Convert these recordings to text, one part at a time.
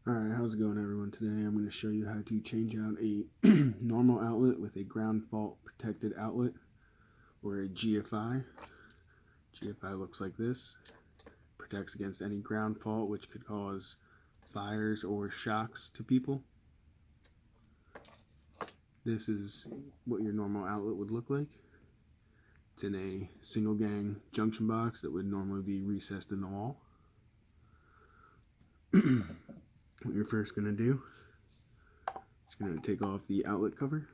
Alright, how's it going everyone? Today I'm going to show you how to change out a normal outlet with a ground fault protected outlet, or a GFI. GFI looks like this. Protects against any ground fault which could cause fires or shocks to people. This is what your normal outlet would look like. It's in a single gang junction box that would normally be recessed in the wall. What you're first going to do is going to take off the outlet cover.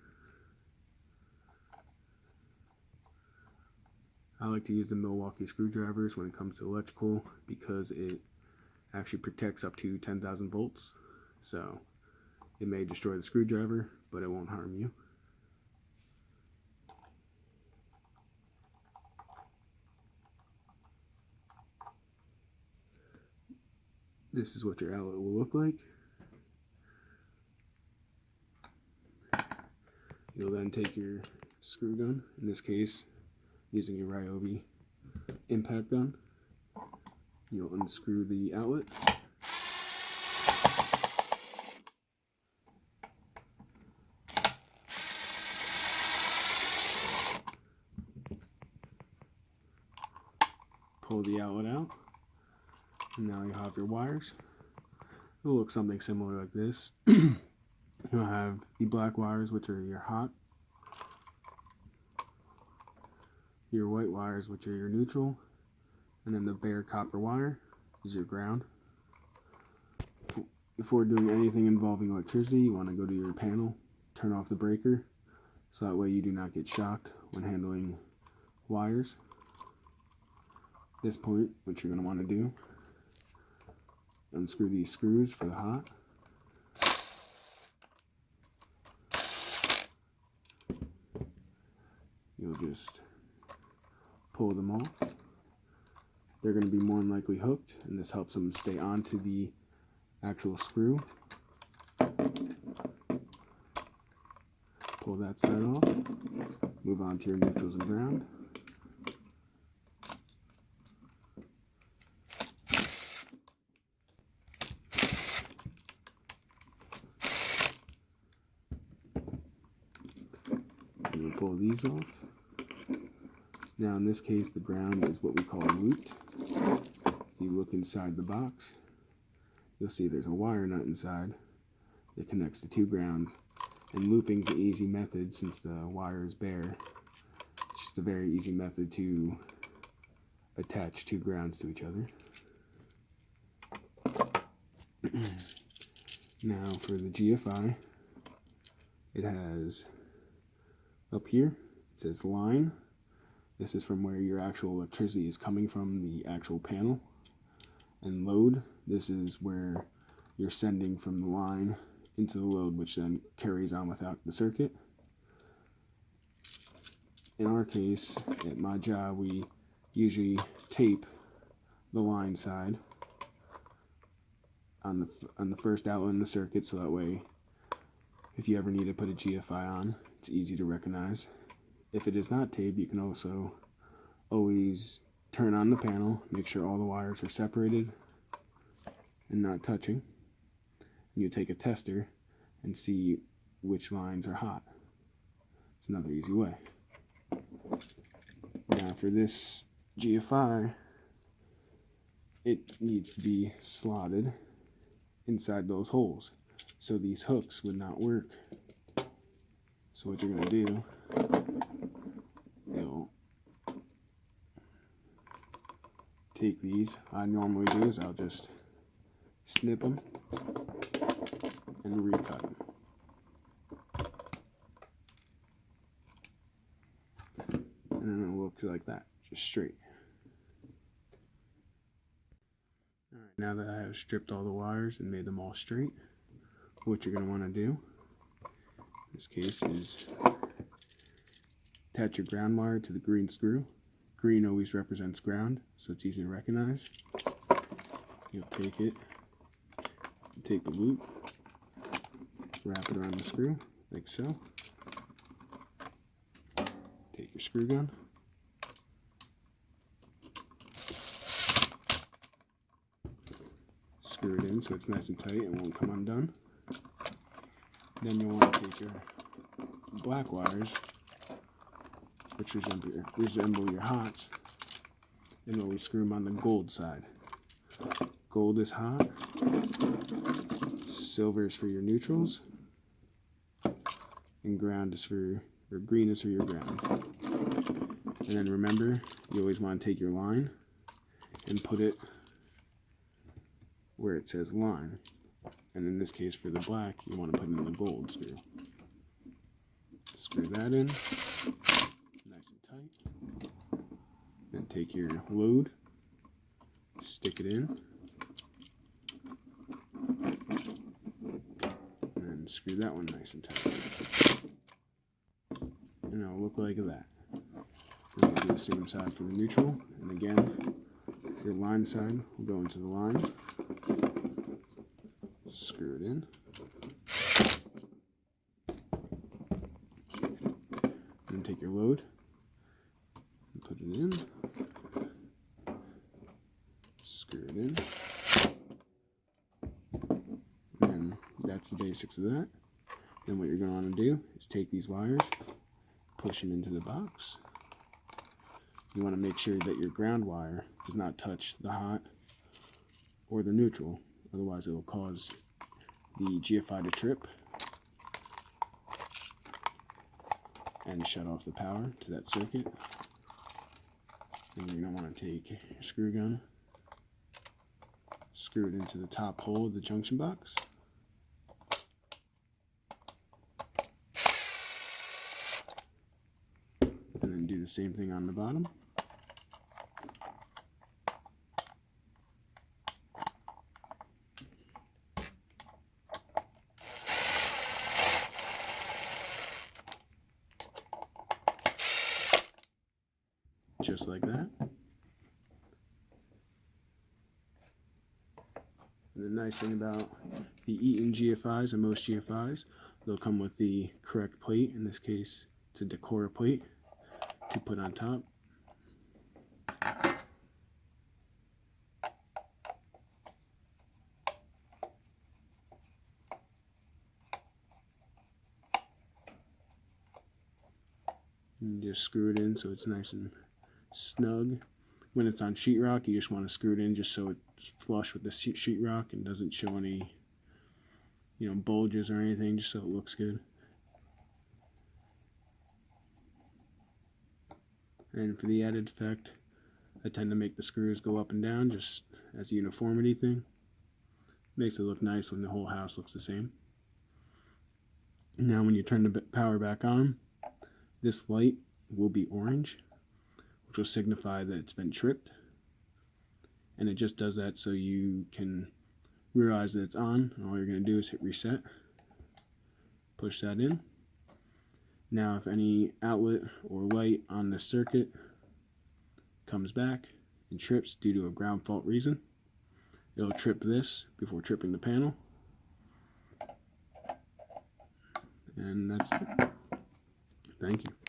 I like to use the Milwaukee screwdrivers when it comes to electrical because it actually protects up to 10,000 volts. So it may destroy the screwdriver, but it won't harm you. This is what your outlet will look like. You'll then take your screw gun, in this case using a Ryobi impact gun. You'll unscrew the outlet. Pull the outlet out. And now you have your wires. It will look something similar like this. You'll have the black wires, which are your hot, your white wires, which are your neutral, and then the bare copper wire is your ground. Before doing anything involving electricity, you want to go to your panel, turn off the breaker, so that way you do not get shocked when handling wires. At this point, what you're going to want to do, unscrew these screws for the hot. You'll just pull them off. They're going to be more than likely hooked, and this helps them stay onto the actual screw. Pull that side off. Move on to your neutrals and ground. And you'll pull these off. Now in this case, the ground is what we call looped. If you look inside the box, you'll see there's a wire nut inside that connects the two grounds. And looping is an easy method since the wire is bare. It's just a very easy method to attach two grounds to each other. Now for the GFI, it has up here, it says line. This is from where your actual electricity is coming from, the actual panel. And load, this is where you're sending from the line into the load, which then carries on without the circuit. In our case, at my job, we usually tape the line side on the first outlet in the circuit, so that way if you ever need to put a GFI on, it's easy to recognize. If it is not taped, you can also always turn on the panel, make sure all the wires are separated and not touching. And you take a tester and see which lines are hot. It's another easy way. Now for this GFI, it needs to be slotted inside those holes, so these hooks would not work. So what you're going to do, you'll take these. I normally do is I'll just snip them and recut them. And then it'll look like that, just straight. Alright, now that I have stripped all the wires and made them all straight, what you're going to want to do, in this case, is attach your ground wire to the green screw. Green always represents ground, so it's easy to recognize. You'll take it, take the loop, wrap it around the screw, like so. Take your screw gun, screw it in so it's nice and tight, it won't come undone. Then you'll want to take your black wires, which resemble your hots, and always screw them on the gold side. Gold is hot, silver is for your neutrals, and green is for your ground. And then remember, you always want to take your line and put it where it says line. And in this case, for the black, you want to put in the gold screw. Screw that in, nice and tight. Then take your load, stick it in, and then screw that one nice and tight. And it'll look like that. Then we'll do the same side for the neutral, and again, your line side will go into the line. Screw it in. And take your load and put it in. Screw it in. And then that's the basics of that. Then what you're going to want to do is take these wires, push them into the box. You want to make sure that your ground wire does not touch the hot or the neutral. Otherwise, it will cause the GFI to trip and shut off the power to that circuit. And you're going to want to take your screw gun, screw it into the top hole of the junction box. And then do the same thing on the bottom. Just like that. And the nice thing about the EATON GFIs and most GFIs, they'll come with the correct plate. In this case, it's a decor plate to put on top. And just screw it in so it's nice and snug. When it's on sheetrock, you just want to screw it in just so it's flush with the sheetrock and doesn't show any, bulges or anything, just so it looks good. And for the added effect, I tend to make the screws go up and down just as a uniformity thing. Makes it look nice when the whole house looks the same. Now when you turn the power back on, this light will be orange, which will signify that it's been tripped. And it just does that so you can realize that it's on. And all you're going to do is hit reset, push that in. Now if any outlet or light on the circuit comes back and trips due to a ground fault reason, it'll trip this before tripping the panel. And that's it. Thank you.